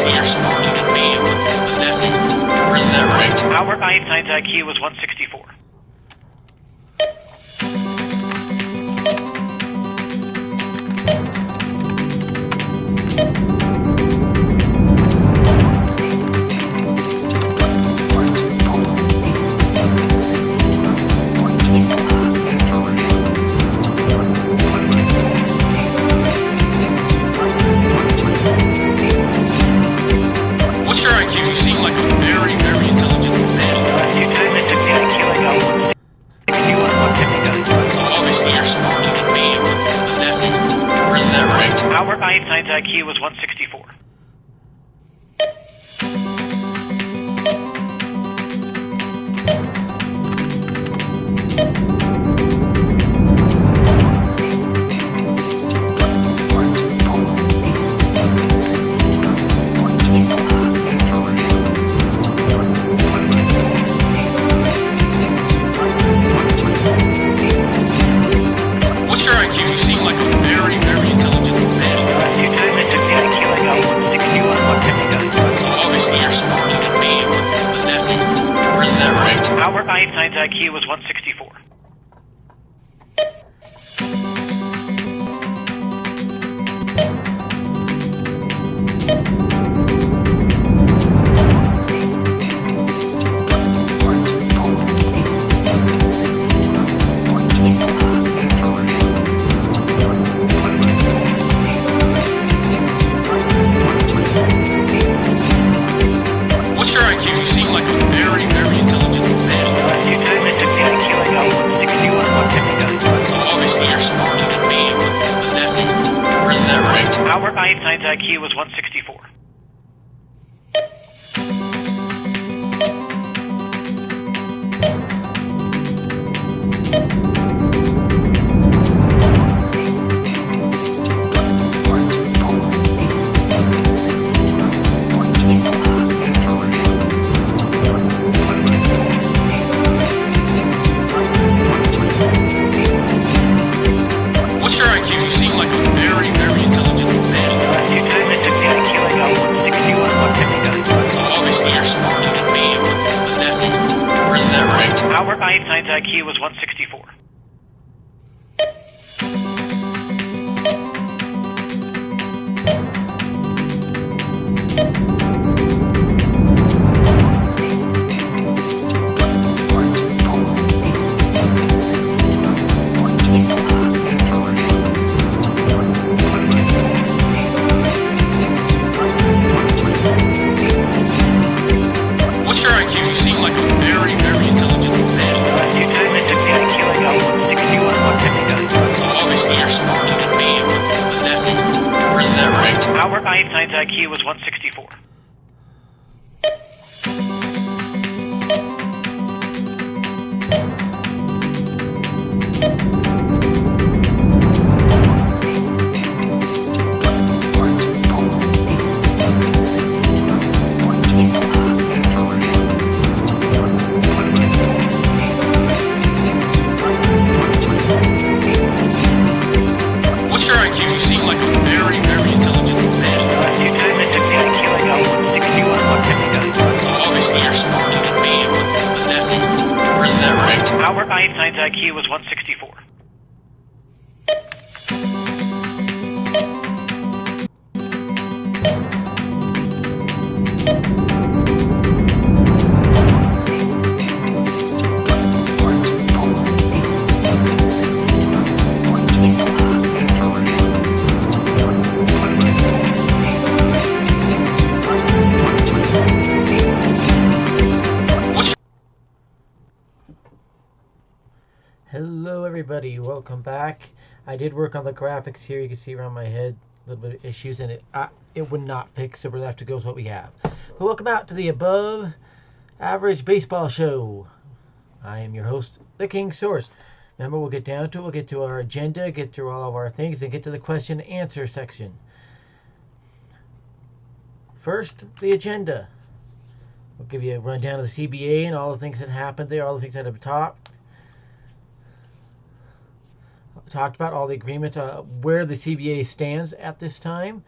obviously you're smarter than me. Is that right? Our Einstein's IQ was 164. What's your IQ? You seem like a very, very intelligent man. So obviously you're smarter than me. Is that right? Our Einstein's IQ was 164. What's your IQ? You seem like a very, very intelligent man. So obviously you're smarter than me. Is that right? Our Einstein's IQ was 164. What's your IQ? You seem like a very, very intelligent man. So obviously you're smarter than me. Is that right? Our Einstein's IQ was 164. What's your IQ? You seem like a very, very intelligent man. So obviously you're smarter than me. Is that right? Our Einstein's IQ was 164. What's your IQ? You seem like a very, very intelligent man. So obviously you're smarter than me. Is that right? Our Einstein's IQ was 164. What's your IQ? You seem like a very, very intelligent man. So obviously you're smarter than me. Is that right? Our Einstein's IQ was 164. Hello everybody, welcome back. I did work on the graphics here. You can see around my head a little bit of issues, and it would not fix, so we're going to have to go with what we have. But welcome out to the Above Average Baseball Show. I am your host, TheKingSource. Remember, we'll get down to it. We'll get to our agenda, get through all of our things, and get to the question and answer section. First, the agenda. We'll give you a rundown of the CBA and all the things that happened there, all the things that have talked about, all the agreements, where the CBA stands at this time.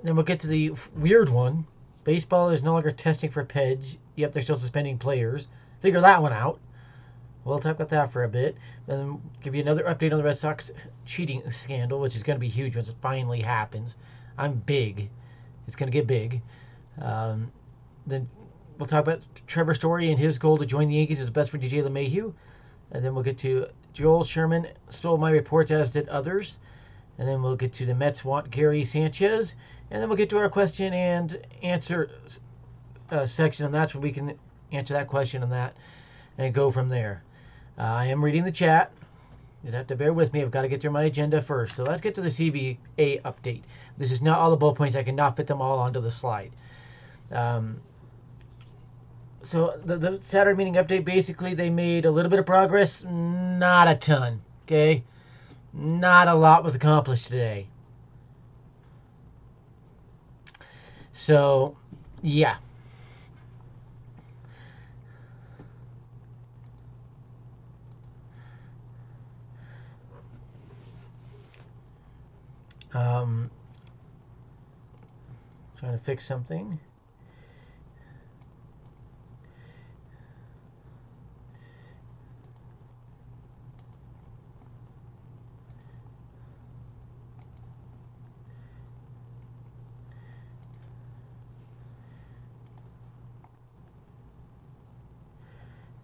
Then we'll get to the weird one. Baseball is no longer testing for PEDs, yet they're still suspending players. Figure that one out. We'll talk about that for a bit. Then give you another update on the Red Sox cheating scandal, which is going to be huge once it finally happens. I'm big. It's going to get big. Then we'll talk about Trevor Story and his goal to join the Yankees as the best for DJ LeMahieu. And then we'll get to Joel Sherman stole my reports, as did others. And then we'll get to the Mets want Gary Sanchez. And then we'll get to our question and answer section, and that's where we can answer that question and that and go from there. I am reading the chat. You have to bear with me. I've got to get through my agenda first. So let's get to the CBA update. This is not all the bullet points. I cannot fit them all onto the slide. So the Saturn meeting update, basically they made a little bit of progress, not a ton, okay? Not a lot was accomplished today. So, yeah. Trying to fix something.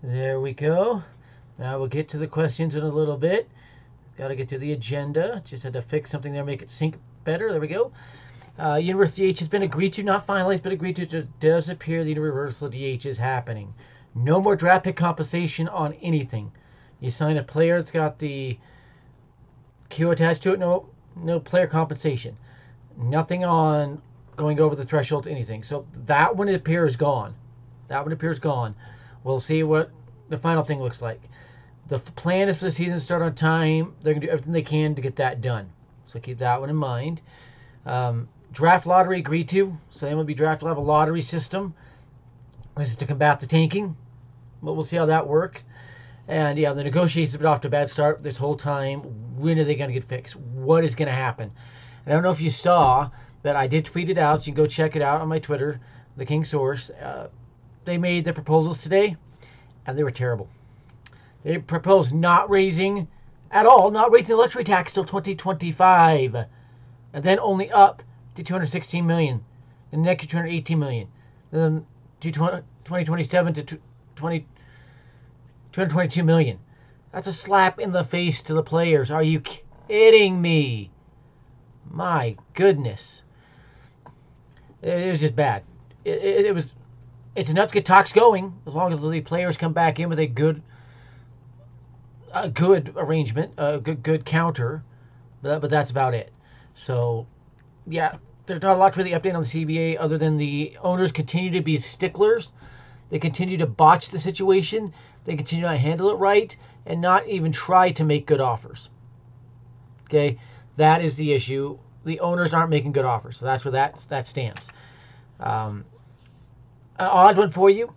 There we go. Now we'll get to the questions in a little bit. Got to get to the agenda. Just had to fix something there, make it sync better. There we go. University DH has been agreed to, not finalized, but agreed to. It does appear the reversal of DH is happening. No more draft pick compensation on anything. You sign a player, it's got the Q attached to it. No player compensation. Nothing on going over the threshold to anything. So that one appears gone. That one appears gone. We'll see what the final thing looks like. The plan is for the season to start on time. They're going to do everything they can to get that done. So keep that one in mind. Draft lottery agreed to. So the MLB draft will have a lottery system. This is to combat the tanking. But we'll see how that works. And yeah, the negotiations have been off to a bad start this whole time. When are they going to get fixed? What is going to happen? And I don't know if you saw that I did tweet it out. You can go check it out on my Twitter, TheKingSource. They made the proposals today, and they were terrible. They proposed not raising the luxury tax till 2025, and then only up to $216 million, and next year $218 million, then to 2027 to $222 million. That's a slap in the face to the players. Are you kidding me? My goodness. It was just bad. It's enough to get talks going, as long as the players come back in with a good arrangement, a good counter, but that's about it. So, yeah, there's not a lot to really update on the CBA other than the owners continue to be sticklers. They continue to botch the situation. They continue to handle it right and not even try to make good offers. Okay, that is the issue. The owners aren't making good offers, so that's where that stands. Odd one for you.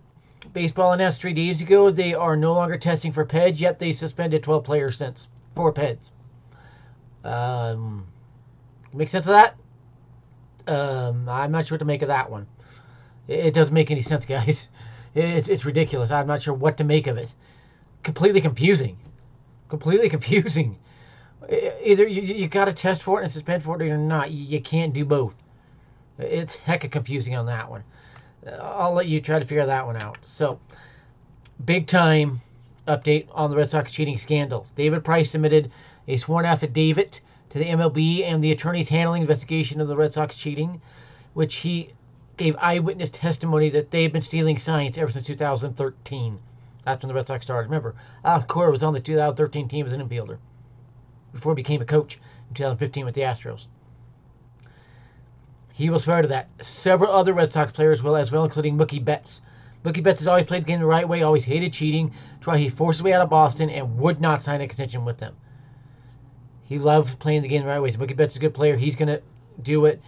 Baseball announced 3 days ago they are no longer testing for PEDs, yet they suspended 12 players since for PEDs. Make sense of that? I'm not sure what to make of that one. It doesn't make any sense, guys. It's ridiculous. I'm not sure what to make of it. Completely confusing. Either you got to test for it and suspend for it or not. You can't do both. It's hecka confusing on that one. I'll let you try to figure that one out. So, big time update on the Red Sox cheating scandal. David Price submitted a sworn affidavit to the MLB and the attorneys handling investigation of the Red Sox cheating, which he gave eyewitness testimony that they've been stealing science ever since 2013. That's when the Red Sox started. Remember, Alex Cora was on the 2013 team as an infielder before he became a coach in 2015 with the Astros. He will swear to that. Several other Red Sox players will as well, including Mookie Betts. Mookie Betts has always played the game the right way, always hated cheating. That's why he forced his way out of Boston and would not sign a contention with them. He loves playing the game the right way. So Mookie Betts is a good player. He's going to do it.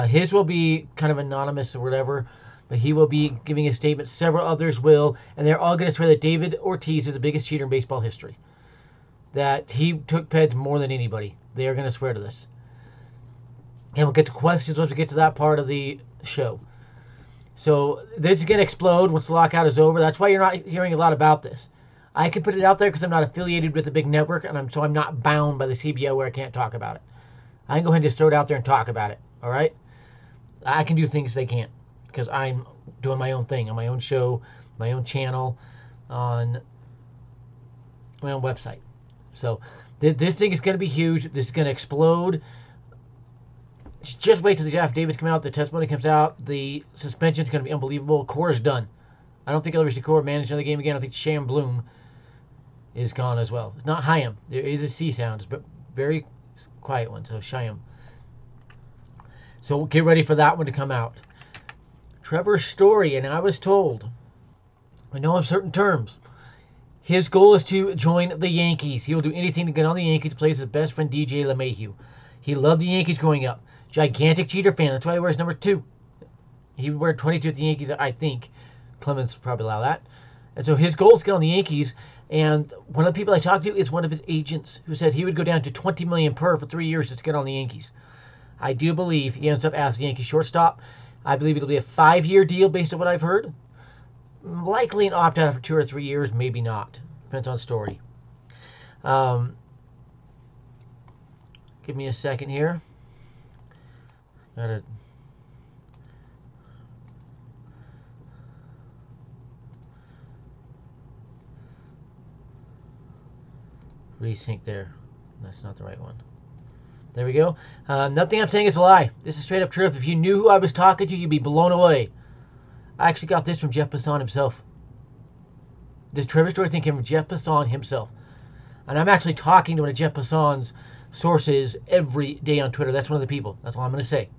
His will be kind of anonymous or whatever, but he will be giving a statement. Several others will, and they're all going to swear that David Ortiz is the biggest cheater in baseball history. That he took PEDs more than anybody. They are going to swear to this. And we'll get to questions once we get to that part of the show. So this is going to explode once the lockout is over. That's why you're not hearing a lot about this. I can put it out there because I'm not affiliated with a big network, and so I'm not bound by the CBO where I can't talk about it. I can go ahead and just throw it out there and talk about it. All right? I can do things they can't because I'm doing my own thing on my own show, my own channel, on my own website. So this thing is going to be huge. This is going to explode. Just wait till the affidavits come out, the testimony comes out, the suspension is going to be unbelievable. Core is done. I don't think I'll ever see Core manage another game again. I think Sham Bloom is gone as well. It's not Hyam. There is a C sound, but very quiet one. So Shyam. So get ready for that one to come out. Trevor's story, and I was told, I know on certain terms, his goal is to join the Yankees. He will do anything to get on the Yankees, play with his best friend DJ LeMahieu. He loved the Yankees growing up. Gigantic cheater fan. That's why he wears number 2. He would wear 22 at the Yankees, I think. Clemens probably allow that. And so his goal is to get on the Yankees. And one of the people I talked to is one of his agents who said he would go down to $20 million per for 3 years just to get on the Yankees. I do believe he ends up as the Yankees shortstop. I believe it'll be a 5-year deal based on what I've heard. Likely an opt-out for 2 or 3 years, maybe not. Depends on story. Give me a second here. Gotta resync there. That's not the right one. There we go. Nothing I'm saying is a lie. This is straight up truth. If you knew who I was talking to, you'd be blown away. I actually got this from Jeff Passan himself. This Trevor story thing came from Jeff Passan himself. And I'm actually talking to one of Jeff Passan's sources every day on Twitter. That's one of the people. That's all I'm going to say.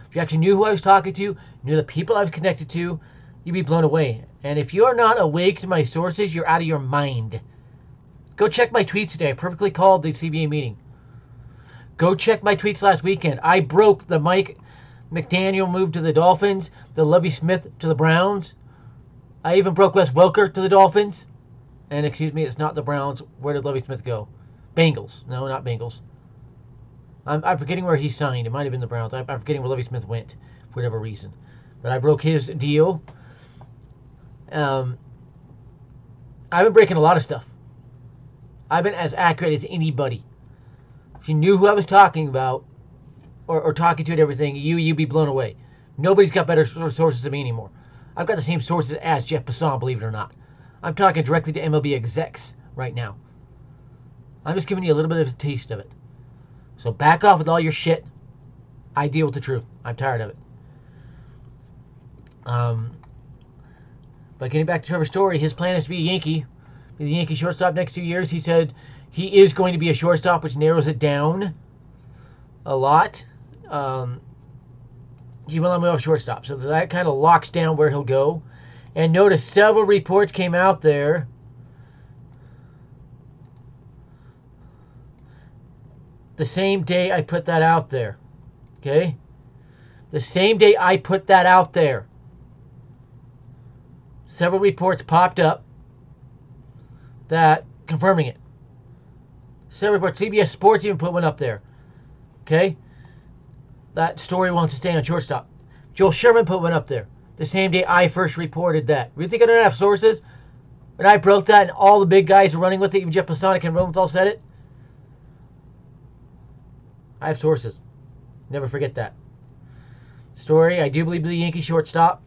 If you actually knew who I was talking to, knew the people I was connected to, you'd be blown away. And if you're not awake to my sources, you're out of your mind. Go check my tweets today. I perfectly called the CBA meeting. Go check my tweets last weekend. I broke the Mike McDaniel move to the Dolphins, the Lovie Smith to the Browns. I even broke Wes Welker to the Dolphins. And excuse me, it's not the Browns. Where did Lovie Smith go? Bengals. No, not Bengals. I'm forgetting where he signed. It might have been the Browns. I'm forgetting where Lovie Smith went for whatever reason. But I broke his deal. I've been breaking a lot of stuff. I've been as accurate as anybody. If you knew who I was talking about or talking to and everything, you'd be blown away. Nobody's got better sources than me anymore. I've got the same sources as Jeff Passan, believe it or not. I'm talking directly to MLB execs right now. I'm just giving you a little bit of a taste of it. So back off with all your shit. I deal with the truth. I'm tired of it. But getting back to Trevor's story, his plan is to be a Yankee. Be the Yankee shortstop next 2 years. He said he is going to be a shortstop, which narrows it down a lot. He will not move off shortstop. So that kind of locks down where he'll go. And notice several reports came out there the same day I put that out there. Okay? The same day I put that out there. Several reports popped up that confirming it. Several reports. CBS Sports even put one up there. Okay? That story wants to stay on shortstop. Joel Sherman put one up there. The same day I first reported that. You think I don't have sources? When I broke that and all the big guys were running with it, even Jeff Passan and Rosenthal said it. I have sources. Never forget that. Story, I do believe the Yankee shortstop.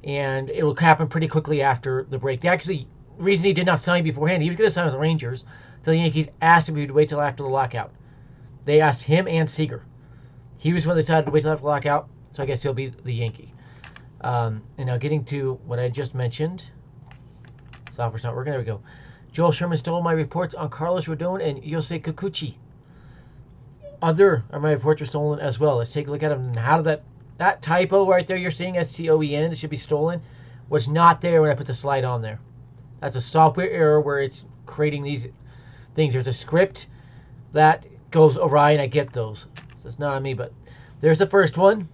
And it will happen pretty quickly after the break. The reason he did not sign beforehand, he was going to sign with the Rangers until the Yankees asked him to wait till after the lockout. They asked him and Seager. He was the one that decided to wait till after the lockout, so I guess he'll be the Yankee. And now getting to what I just mentioned. Software's not working. There we go. Joel Sherman stole my reports on Carlos Rodon and Yosei Kikuchi. Other of my reports are stolen as well. Let's take a look at them. How did that typo right there you're seeing, STOEN, it should be stolen, was not there when I put the slide on there. That's a software error where it's creating these things. There's a script that goes awry, and I get those. So it's not on me, but there's the first one.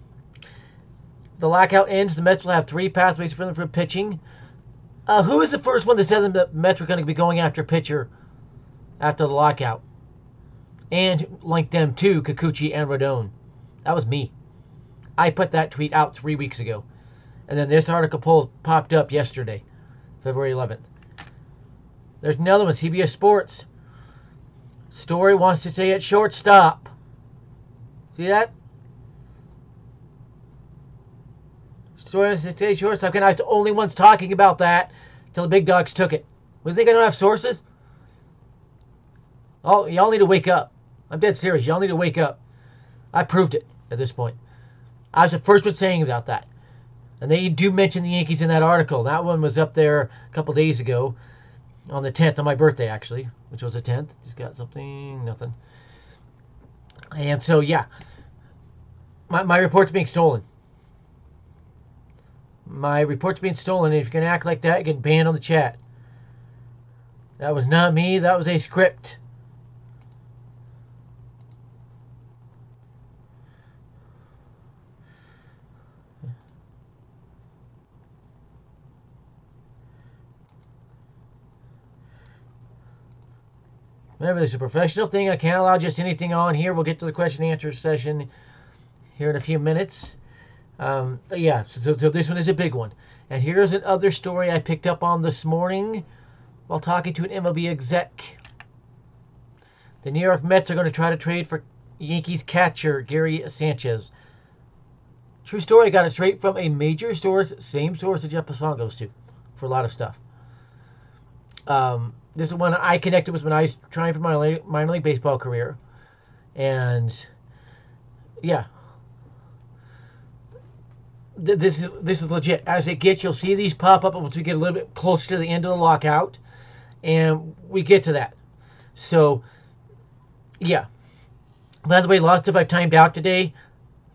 The lockout ends. The Mets will have 3 pathways for them for pitching. Who was the first one that said the Mets were going to be going after a pitcher after the lockout? And linked them to Kikuchi and Rodon. That was me. I put that tweet out 3 weeks ago. And then this article popped up yesterday, February 11th. There's another one, CBS Sports. Story wants to stay at shortstop. See that? Story wants to stay at shortstop. And I was the only ones talking about that until the big dogs took it. We think I don't have sources? Oh, y'all need to wake up. I'm dead serious. Y'all need to wake up. I proved it at this point. I was the first one saying about that. And they do mention the Yankees in that article. That one was up there a couple days ago. On the 10th, on my birthday, actually. Which was the 10th. Just got something, nothing. And so, yeah. My report's being stolen. My report's being stolen. If you're going to act like that, you get banned on the chat. That was not me. That was a script. Remember, this is a professional thing. I can't allow just anything on here. We'll get to the question and answer session here in a few minutes. But yeah, so this one is a big one. And here's another story I picked up on this morning while talking to an MLB exec. The New York Mets are going to try to trade for Yankees catcher Gary Sanchez. True story. I got it straight from a major source, same source that Jeff Passan goes to for a lot of stuff. This is one I connected with when I was trying for my minor league baseball career. And, yeah. This is legit. As it gets, you'll see these pop up once we get a little bit closer to the end of the lockout. And we get to that. So, yeah. By the way, a lot of stuff I've timed out today,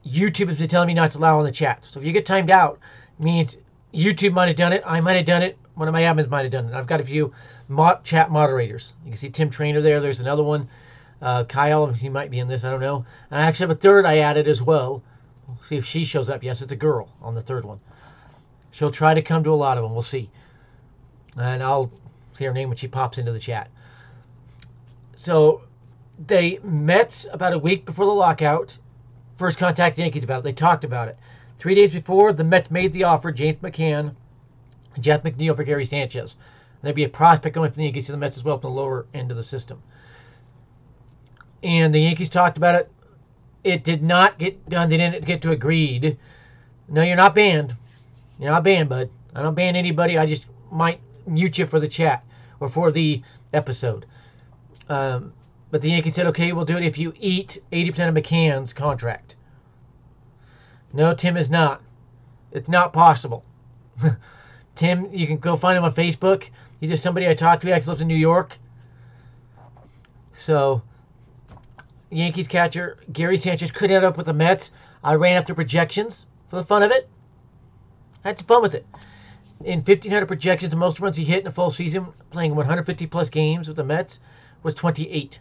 YouTube has been telling me not to allow on the chat. So if you get timed out, it means YouTube might have done it. I might have done it. One of my admins might have done it. I've got a few chat moderators. You can see Tim Trainer there. There's another one. Kyle, he might be in this. I don't know. And I actually have a third I added as well. We'll see if she shows up. Yes, it's a girl on the third one. She'll try to come to a lot of them. We'll see. And I'll see her name when she pops into the chat. So they met about a week before the lockout. First contact the Yankees about it. They talked about it. 3 days before, the Mets made the offer. James McCann, Jeff McNeil for Gary Sanchez. There'd be a prospect going from the Yankees to the Mets as well from the lower end of the system. And the Yankees talked about it. It did not get done. They didn't get to agreed. No, you're not banned. You're not banned, bud. I don't ban anybody. I just might mute you for the chat or for the episode. But the Yankees said, okay, we'll do it if you eat 80% of McCann's contract. No, Tim is not. It's not possible. Tim, you can go find him on Facebook. He's just somebody I talked to. He actually lives in New York. So, Yankees catcher Gary Sanchez could end up with the Mets. I ran up the projections for the fun of it. Had some fun with it. In 1,500 projections, the most runs he hit in a full season, playing 150-plus games with the Mets, was 28.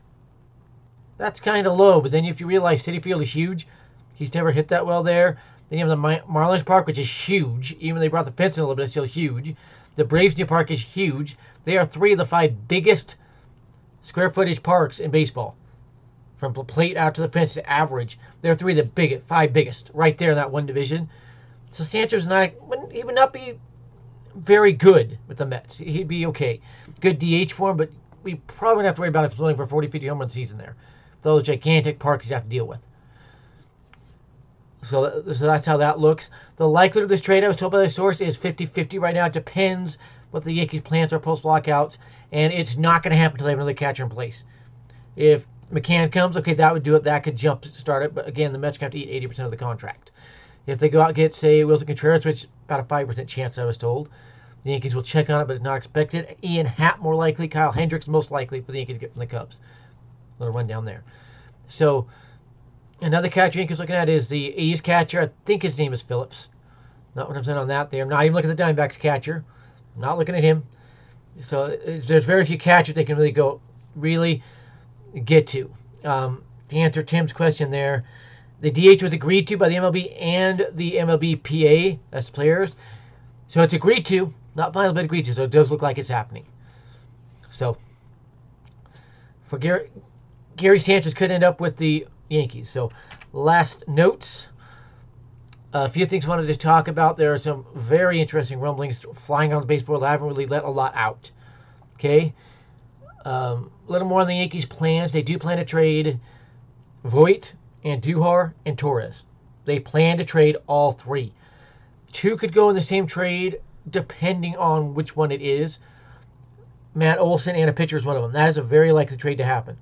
That's kind of low, but then if you realize Citi Field is huge, he's never hit that well there. Then you have the Marlins Park, which is huge. Even they brought the fence in a little bit, it's still huge. The Braves New Park is huge. They are 3 of the 5 biggest square footage parks in baseball. From the plate out to the fence to average, they're 3 of the 5 biggest, right there in that one division. So Sanchez he would not be very good with the Mets. He'd be okay. Good DH for him, but we probably don't have to worry about him playing for a 40, 50 home run season there. Those gigantic parks you have to deal with. So that's how that looks. The likelihood of this trade, I was told by the source, is 50-50 right now. It depends what the Yankees' plans are post-lockouts, and it's not going to happen until they have another catcher in place. If McCann comes, okay, that would do it. That could start it. But again, the Mets have to eat 80% of the contract. If they go out and get, say, Wilson Contreras, which about a 5% chance, I was told, the Yankees will check on it, but it's not expected. Ian Happ, more likely. Kyle Hendricks, most likely for the Yankees to get from the Cubs. Little run down there. So, another catcher Yankees looking at is the A's catcher. I think his name is Phillips. Not 100% on that. They are not even looking at the Diamondbacks catcher. I'm not looking at him. So, there's very few catchers they can really get to. To answer Tim's question there, the DH was agreed to by the MLB and the MLBPA as players. So it's agreed to, not final, but agreed to. So it does look like it's happening. So for Gary Sanchez could end up with the Yankees. So last notes. A few things I wanted to talk about. There are some very interesting rumblings flying on the baseball. I haven't really let a lot out. Okay? A little more on the Yankees' plans. They do plan to trade Voit, Andujar, and Torres. They plan to trade all three. Two could go in the same trade, depending on which one it is. Matt Olson and a pitcher is one of them. That is a very likely trade to happen.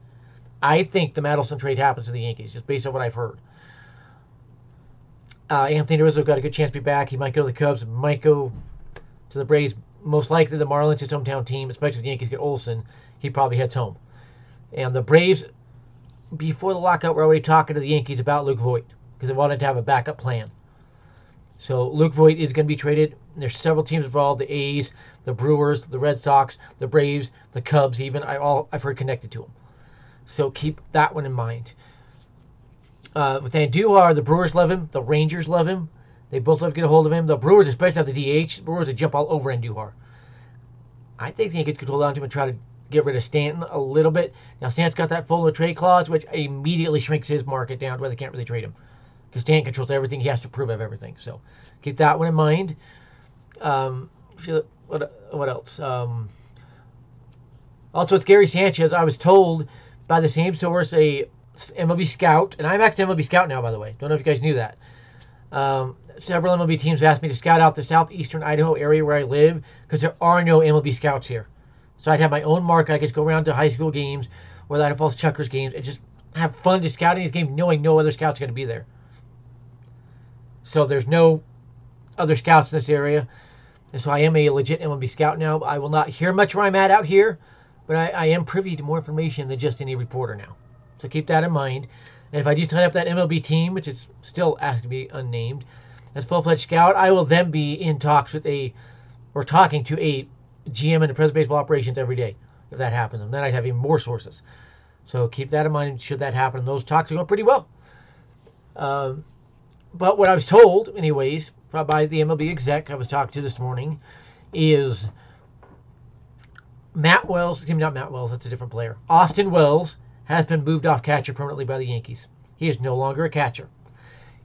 I think the Matt Olson trade happens to the Yankees, just based on what I've heard. Anthony Rizzo got a good chance to be back. He might go to the Cubs, might go to the Braves. Most likely the Marlins, his hometown team, especially if the Yankees get Olson, he probably heads home. And the Braves, before the lockout, were already talking to the Yankees about Luke Voit because they wanted to have a backup plan. So Luke Voit is going to be traded. There's several teams involved: the A's, the Brewers, the Red Sox, the Braves, the Cubs. Even I've heard connected to them. So keep that one in mind. With Andujar, the Brewers love him. The Rangers love him. They both love to get a hold of him. The Brewers, especially have the DH. The Brewers would jump all over Andujar. I think the Yankees could hold on to him and try to get rid of Stanton a little bit. Now, Stanton's got that full trade clause, which immediately shrinks his market down to where they can't really trade him. Because Stanton controls everything. He has to prove of everything. So keep that one in mind. What else? Also, with Gary Sanchez, I was told by the same source, a MLB scout, and I'm actually MLB scout now, by the way. Don't know if you guys knew that. Several MLB teams have asked me to scout out the southeastern Idaho area where I live because there are no MLB scouts here. So I'd have my own market. I could go around to high school games or the Idaho Falls Chuckers games and just have fun just scouting these games knowing no other scouts are going to be there. So there's no other scouts in this area. And so I am a legit MLB scout now. I will not hear much where I'm at out here, but I am privy to more information than just any reporter now. So keep that in mind. And if I do sign up that MLB team, which is still asked to be unnamed, as full-fledged scout, I will then be in talks with talking to a GM in the President Baseball operations every day, if that happens. And then I'd have even more sources. So keep that in mind should that happen. Those talks are going pretty well. But what I was told, anyways, by the MLB exec I was talking to this morning, is not Matt Wells, that's a different player. Austin Wells has been moved off catcher permanently by the Yankees. He is no longer a catcher.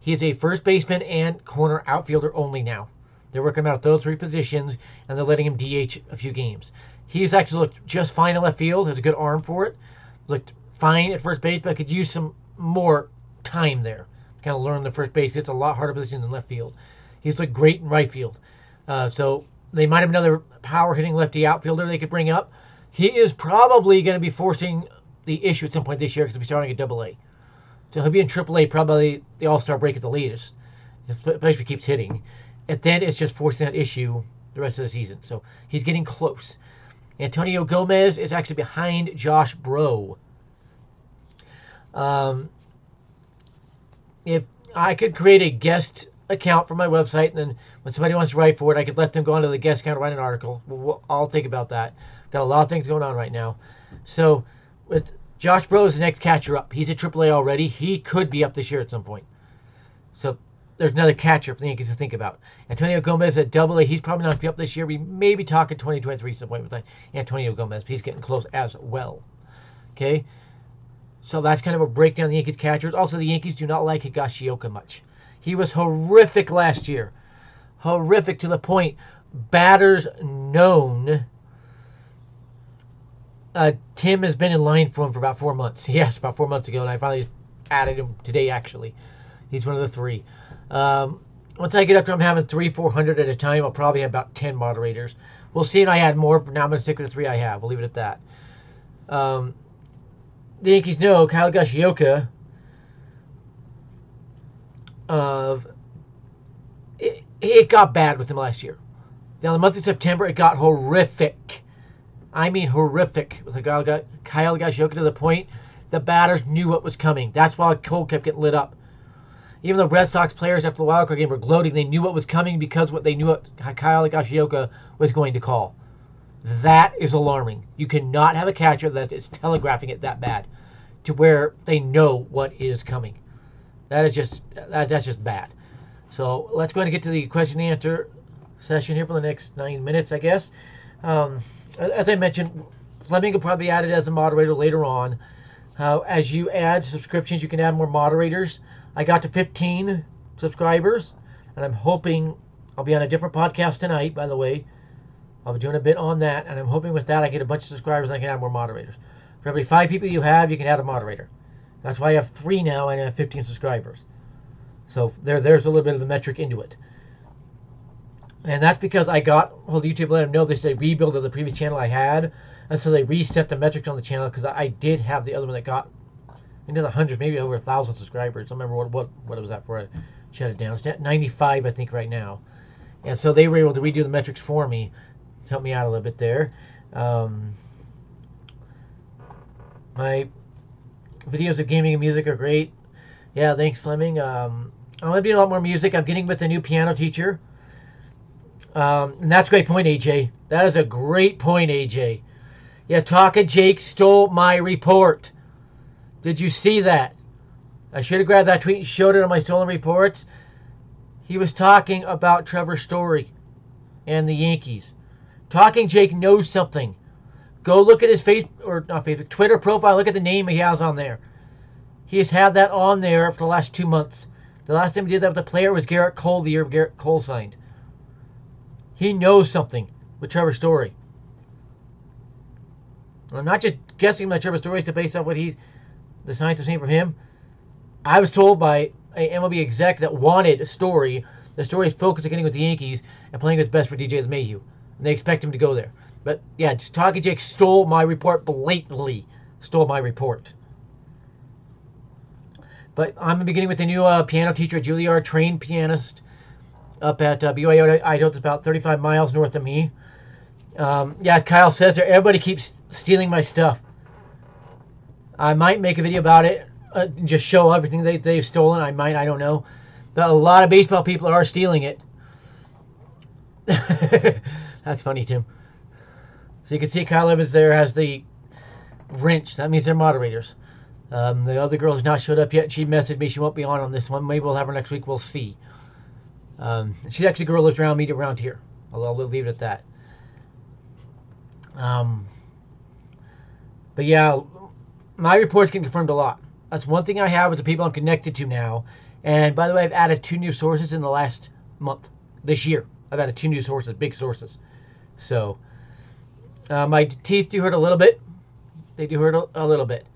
He is a first baseman and corner outfielder only now. They're working out those three positions, and they're letting him DH a few games. He's actually looked just fine in left field, has a good arm for it. Looked fine at first base, but could use some more time there. Kind of learn the first base. It's a lot harder position than left field. He's looked great in right field. So they might have another power-hitting lefty outfielder they could bring up. He is probably going to be forcing the issue at some point this year because he'll be starting at AA. So he'll be in AAA probably the All-Star break at the latest, especially if he keeps hitting. And then it's just forcing that issue the rest of the season. So he's getting close. Antonio Gomez is actually behind Josh Bro. If I could create a guest account for my website, and then when somebody wants to write for it, I could let them go onto the guest account and write an article. I'll think about that. Got a lot of things going on right now. So with Josh Bro is the next catcher up. He's at AAA already. He could be up this year at some point. So there's another catcher for the Yankees to think about. Antonio Gomez at AA. He's probably not going to be up this year. We may be talking 2023 at some point with Antonio Gomez. He's getting close as well. Okay? So that's kind of a breakdown of the Yankees catchers. Also, the Yankees do not like Higashioka much. He was horrific last year. Horrific to the point batters known. Tim has been in line for him for about 4 months. Yes, about 4 months ago, and I finally added him today, actually. He's one of the three. Once I get up to him having 300-400 at a time, I'll probably have about 10 moderators. We'll see if I add more, but now I'm going to stick with the 3 I have. We'll leave it at that. The Yankees know Kyle Higashioka it got bad with him last year. Now, the month of September, it got horrific. I mean horrific with Kyle Higashioka to the point the batters knew what was coming. That's why Cole kept getting lit up. Even though Red Sox players after the wild card game were gloating, they knew what was coming because they knew what Kyle Higashioka was going to call. That is alarming. You cannot have a catcher that is telegraphing it that bad to where they know what is coming. That's just bad. So let's go ahead and get to the question and answer session here for the next 9 minutes, I guess. As I mentioned, Fleming will probably be added as a moderator later on. As you add subscriptions, you can add more moderators. I got to 15 subscribers, and I'm hoping I'll be on a different podcast tonight, by the way. I'll be doing a bit on that, and I'm hoping with that I get a bunch of subscribers and I can add more moderators. For every 5 people you have, you can add a moderator. That's why I have 3 now and I have 15 subscribers. So there's a little bit of the metric into it. And that's because I got hold of YouTube, let them know this is a rebuild of the previous channel I had. And so they reset the metrics on the channel because I did have the other one that got into the hundreds, maybe over 1,000 subscribers. I don't remember what it was at before I shut it down. It's at 95, I think, right now. And so they were able to redo the metrics for me to help me out a little bit there. My videos of gaming and music are great. Yeah, thanks, Fleming. I'm going to be doing a lot more music. I'm getting with a new piano teacher. And that's a great point, AJ. That is a great point, AJ. Yeah, Talking Jake stole my report. Did you see that? I should have grabbed that tweet and showed it on my stolen reports. He was talking about Trevor Story and the Yankees. Talking Jake knows something. Go look at his Twitter profile. Look at the name he has on there. He has had that on there for the last 2 months. The last time he did that with a player was Garrett Cole, the year Garrett Cole signed. He knows something with Trevor Story. I'm not just guessing about Trevor Story to base on what the scientists saying from him. I was told by a MLB exec that wanted a Story. The Story is focused on getting with the Yankees and playing his best for DJ LeMahieu. And they expect him to go there. But yeah, just Talking Jake stole my report blatantly. Stole my report. But I'm beginning with a new piano teacher, Juilliard, trained pianist, up at BYU Idaho. It's about 35 miles north of me. Yeah, Kyle says there, everybody keeps stealing my stuff. I might make a video about it, just show everything they've stolen. I don't know. But a lot of baseball people are stealing it. That's funny, Tim. So you can see Kyle Evans there has the wrench. That means they're moderators. The other girl has not showed up yet. She messaged me. She won't be on this one. Maybe we'll have her next week. We'll see. She's actually a girl who lives around me around here. I'll leave it at that. But yeah, my reports get confirmed a lot. That's one thing I have is the people I'm connected to now. And by the way, I've added 2 new sources in the last month. This year, I've added 2 new sources, big sources. So, my teeth do hurt a little bit. They do hurt a little bit.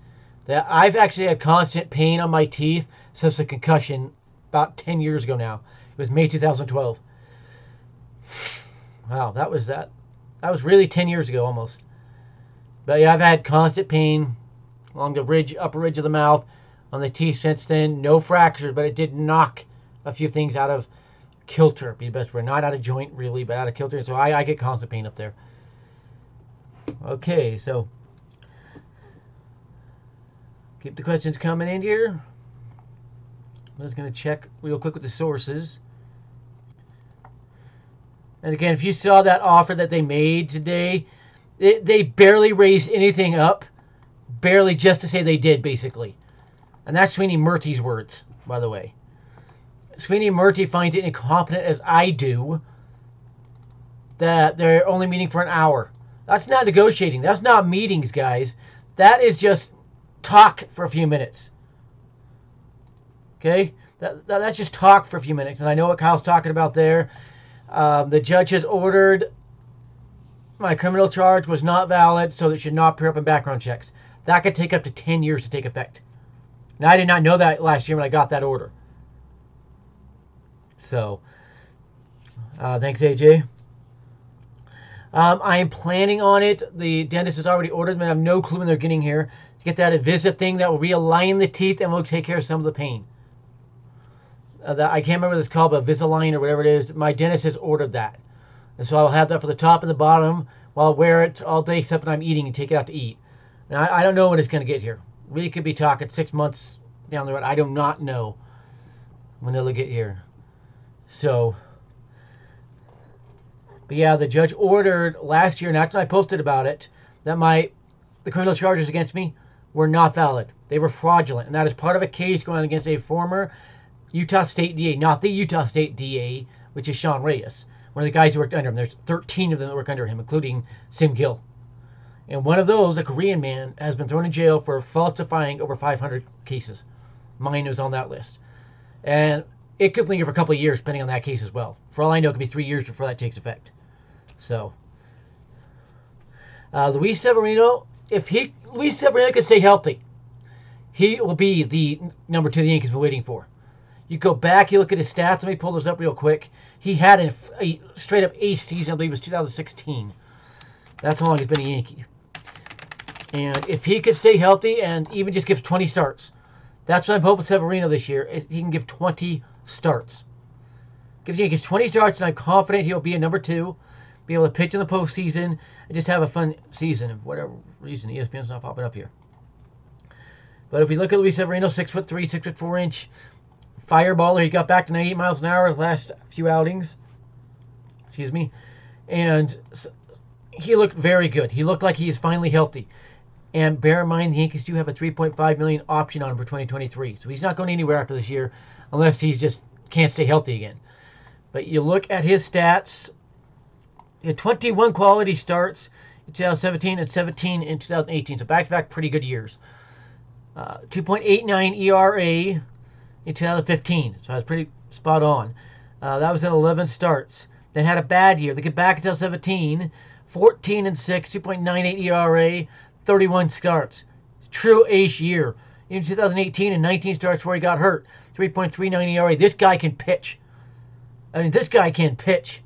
I've actually had constant pain on my teeth since the concussion about 10 years ago now. It was May 2012. Wow, that was really 10 years ago almost. But yeah, I've had constant pain along the upper ridge of the mouth, on the teeth since then. No fractures, but it did knock a few things out of kilter, be the best word. Not out of joint, really, but out of kilter. So I get constant pain up there. Okay, so keep the questions coming in here. I'm just going to check real quick with the sources. And again, if you saw that offer that they made today, they barely raised anything up. Barely, just to say they did, basically. And that's Sweeney Murty's words, by the way. Sweeney Murty finds it incompetent, as I do, that they're only meeting for an hour. That's not negotiating. That's not meetings, guys. That is just talk for a few minutes. Okay? That's just talk for a few minutes. And I know what Kyle's talking about there. The judge has ordered my criminal charge was not valid, so it should not appear up in background checks. That could take up to 10 years to take effect. Now, I did not know that last year when I got that order. So, thanks, AJ. I am planning on it. The dentist has already ordered them, and I have no clue when they're getting here. To get that Avisa thing that will realign the teeth and will take care of some of the pain. I can't remember what it's called, but Invisalign or whatever it is. My dentist has ordered that. And so I'll have that for the top and the bottom while I wear it all day except when I'm eating and take it out to eat. Now, I don't know when it's going to get here. Really could be talking 6 months down the road. I do not know when it'll get here. So, but yeah, the judge ordered last year, and after I posted about it, that the criminal charges against me were not valid. They were fraudulent, and that is part of a case going on against a former Utah State DA, not the Utah State DA, which is Sean Reyes, one of the guys who worked under him. There's 13 of them that work under him, including Sim Gill. And one of those, a Korean man, has been thrown in jail for falsifying over 500 cases. Mine was on that list. And it could linger for a couple of years, depending on that case as well. For all I know, it could be 3 years before that takes effect. So, Luis Severino, Luis Severino could stay healthy, he will be the number 2 the Yankees have been waiting for. You go back, you look at his stats. Let me pull those up real quick. He had a straight-up ace season, I believe it was 2016. That's how long he's been a Yankee. And if he could stay healthy and even just give 20 starts, that's what I'm hoping Severino this year. He can give 20 starts. Give the Yankees 20 starts, and I'm confident he'll be a number 2, be able to pitch in the postseason, and just have a fun season. And for whatever reason, ESPN's not popping up here. But if we look at Luis Severino, 6'3", 6'4" fireballer. He got back to 98 miles an hour the last few outings. Excuse me. And he looked very good. He looked like he is finally healthy. And bear in mind, the Yankees do have a $3.5 million option on him for 2023. So he's not going anywhere after this year unless he's just can't stay healthy again. But you look at his stats. He had 21 quality starts in 2017 and 17 in 2018. So back-to-back pretty good years. 2.89 ERA in 2015. So I was pretty spot on. That was in 11 starts. Then had a bad year. They get back until 17. 14 and 6, 2.98 ERA, 31 starts. True ace year. In 2018 and 19 starts before he got hurt. 3.39 ERA. This guy can pitch. This guy can pitch.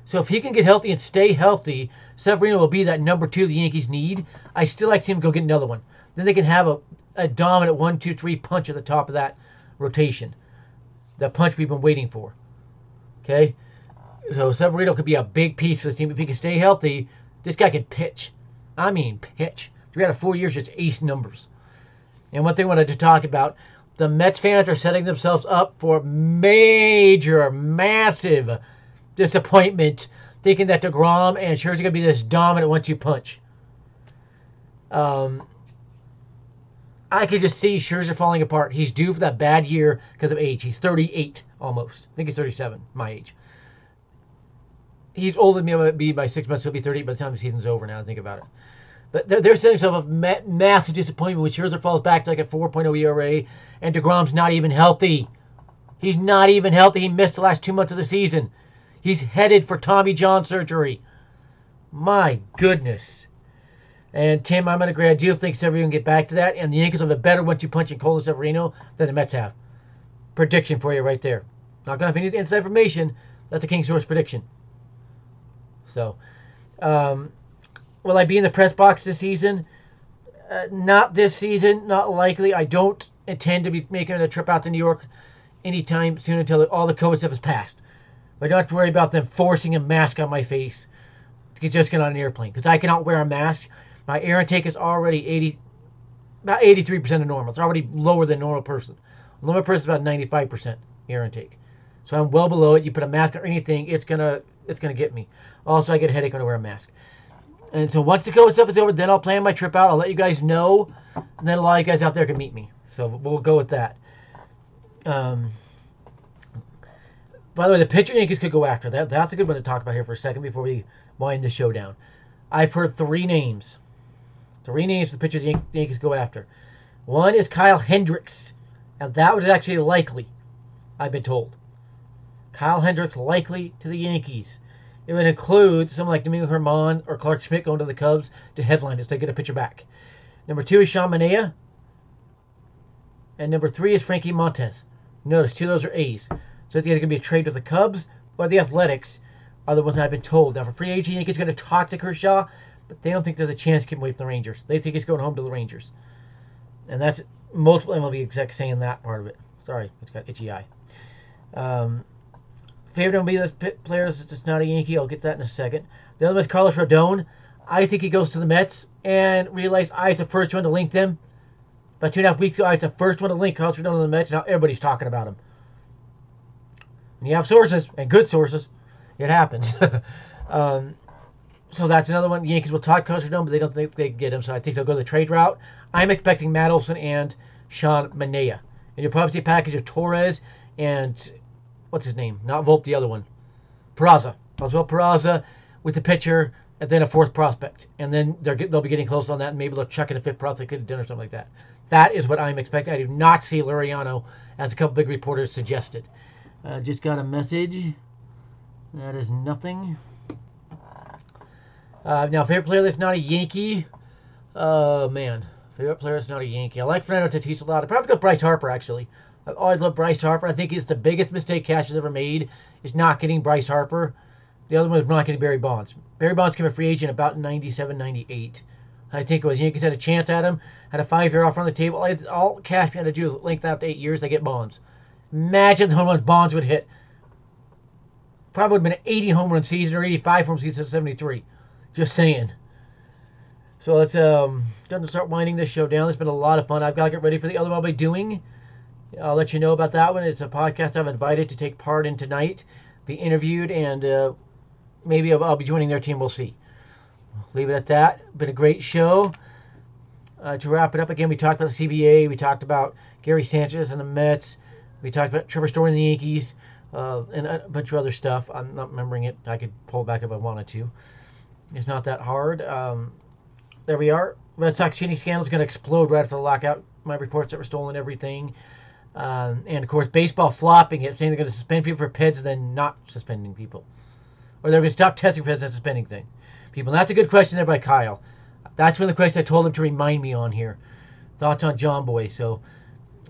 So if he can get healthy and stay healthy, Severino will be that number 2 the Yankees need. I still like to see him go get another one. Then they can have a dominant 1, 2, 3 punch at the top of that rotation. The punch we've been waiting for. Okay? So Severino could be a big piece for this team. If he can stay healthy, this guy can pitch. I mean, pitch. 3 out of 4 years, just ace numbers. And one thing I wanted to talk about, the Mets fans are setting themselves up for major, massive disappointment, thinking that DeGrom and Scherzer are going to be this dominant 1-2 punch. I could just see Scherzer falling apart. He's due for that bad year because of age. He's 38 almost. I think he's 37, my age. He's older than me by 6 months, so he'll be 38 by the time the season's over now, I think about it. But they're setting themselves up massive disappointment when Scherzer falls back to like a 4.0 ERA, and DeGrom's not even healthy. He's not even healthy. He missed the last 2 months of the season. He's headed for Tommy John surgery. My goodness. And Tim, I'm going to agree. I do think Severino can get back to that, and the Yankees have a better 1-2 punch in Cole and Severino than the Mets have. Prediction for you right there. Not going to have any inside information. That's the TheKingSource prediction. So, will I be in the press box this season? Not this season. Not likely. I don't intend to be making a trip out to New York anytime soon until all the COVID stuff is passed. I don't have to worry about them forcing a mask on my face to just get on an airplane, because I cannot wear a mask. My air intake is already about 83% of normal. It's already lower than a normal person. A normal person is about 95% air intake. So I'm well below it. You put a mask or anything, it's gonna get me. Also, I get a headache when I wear a mask. And so once the COVID stuff is over, then I'll plan my trip out. I'll let you guys know, and then a lot of you guys out there can meet me. So we'll go with that. By the way, the pitcher Yankees could go after. That's a good one to talk about here for a second before we wind the show down. I've heard 3 names. 3 names the pitchers the Yankees go after. One is Kyle Hendricks. And that was actually likely, I've been told. Kyle Hendricks likely to the Yankees. It would include someone like Domingo Germán or Clark Schmidt going to the Cubs to headline if they get a pitcher back. Number 2 is Sean Manaea. And number 3 is Frankie Montes. Notice 2 of those are A's. So it's either going to be a trade with the Cubs or the Athletics are the ones I've been told. Now, for free agent, Yankees going to talk to Kershaw, but they don't think there's a chance to keep him away from the Rangers. They think he's going home to the Rangers. And that's multiple MLB execs saying that part of it. Sorry, it's got itchy eye. Favorite MLB players, it's not a Yankee. I'll get that in a second. The other one is Carlos Rodon. I think he goes to the Mets, and realize I was the first one to link them. About 2.5 weeks ago, I was the first one to link Carlos Rodon to the Mets. Now everybody's talking about him. And you have sources, and good sources. It happens. So that's another one. The Yankees will talk Carlos Rodon, but they don't think they can get him. So I think they'll go the trade route. I'm expecting Matt Olson and Sean Manaea. And you'll probably see a package of Torres and, what's his name? Not Volpe, the other one. Peraza. Oswald Peraza with the pitcher and then a fourth prospect, and then they'll be getting close on that, and maybe they'll chuck in a fifth prospect at dinner or something like that. That is what I'm expecting. I do not see Laureano, as a couple big reporters suggested. Just got a message. That is nothing. Now, favorite player that's not a Yankee. Man, favorite player that's not a Yankee. I like Fernando Tatis a lot. I'd probably go Bryce Harper, actually. I've always loved Bryce Harper. I think it's the biggest mistake Cash has ever made is not getting Bryce Harper. The other one is not getting Barry Bonds. Barry Bonds came a free agent about 97, 98. I think it was. Yankees had a chance at him, had a 5-year offer on the table. All Cash had to do is lengthen out to 8 years, they get Bonds. Imagine the home runs Bonds would hit. Probably would have been an 80 home run season or 85 home run season of 73. Just saying. So let's time to start winding this show down. It's been a lot of fun. I've got to get ready for the other one I'll be doing. I'll let you know about that one. It's a podcast I've invited to take part in tonight, be interviewed, and maybe I'll be joining their team. We'll see. Leave it at that. Been a great show. To wrap it up again, we talked about the CBA. We talked about Gary Sanchez and the Mets. We talked about Trevor Story and the Yankees, and a bunch of other stuff. I'm not remembering it. I could pull it back if I wanted to. It's not that hard. There we are. Red Sox Cheating Scandal is going to explode right after the lockout. My reports that were stolen, everything. And, of course, baseball flopping it, saying they're going to suspend people for PEDs and then not suspending people. Or they're going to stop testing for PEDs and suspending people. And that's a good question there by Kyle. That's one of the questions I told him to remind me on here. Thoughts on John Boy. So,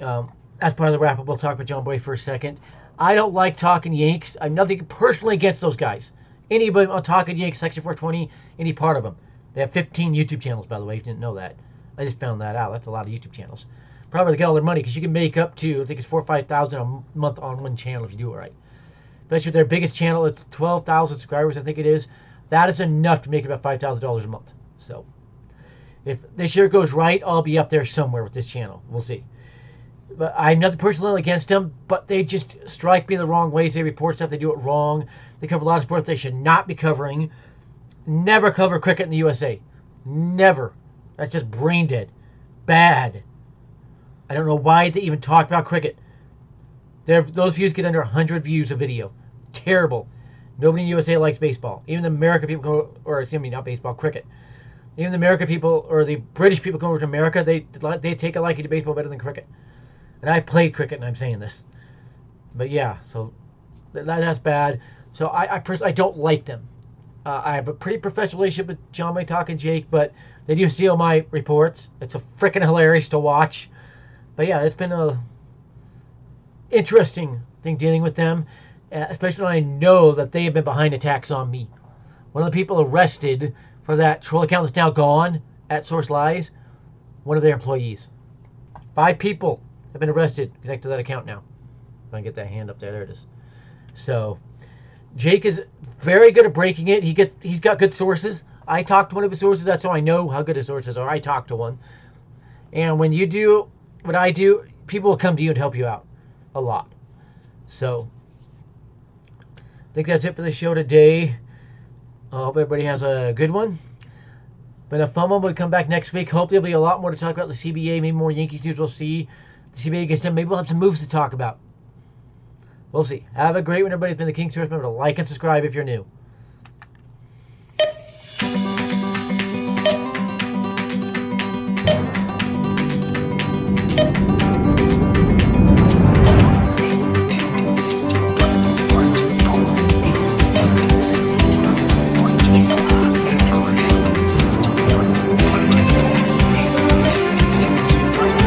as part of the wrap-up, we'll talk about John Boy for a second. I don't like talking Yanks. I'm nothing personally against those guys. Anybody on Talking Yanks, Section 420, any part of them. They have 15 YouTube channels, by the way, if you didn't know that. I just found that out. That's a lot of YouTube channels. Probably to get all their money, because you can make up to, I think it's $4,000 or $5,000 a month on one channel if you do it right. Especially with their biggest channel, it's 12,000 subscribers, I think it is. That is enough to make about $5,000 a month. So, if this year goes right, I'll be up there somewhere with this channel. We'll see. But I'm nothing personally against them, but they just strike me the wrong ways. They report stuff, they do it wrong. They cover a lot of sports they should not be covering. Never cover cricket in the USA. Never. That's just brain dead. Bad. I don't know why they even talk about cricket. Those views get under 100 views a video. Terrible. Nobody in the USA likes baseball. Even the American people go, or excuse me, not baseball, cricket. Even the American people, or the British people come over to America, they take a liking to baseball better than cricket. And I played cricket, and I'm saying this. But yeah, so that's bad. So I personally don't like them. I have a pretty professional relationship with John May Talk and Jake, but they do steal my reports. It's a freaking hilarious to watch. But yeah, it's been a interesting thing dealing with them, especially when I know that they have been behind attacks on me. One of the people arrested for that troll account that's now gone at Source Lies, one of their employees. 5 people have been arrested connected to that account now. If I can get that hand up there, there it is. So Jake is very good at breaking it. He's got good sources. I talked to one of his sources. That's how I know how good his sources are. I talked to one. And when you do what I do, people will come to you and help you out a lot. So I think that's it for the show today. I hope everybody has a good one. Been a fun one. We'll come back next week. Hopefully there'll be a lot more to talk about the CBA. Maybe more Yankees news. We'll see. The CBA gets done. Maybe we'll have some moves to talk about. We'll see. Have a great one, everybody. It's been the King Source. Remember to like and subscribe if you're new.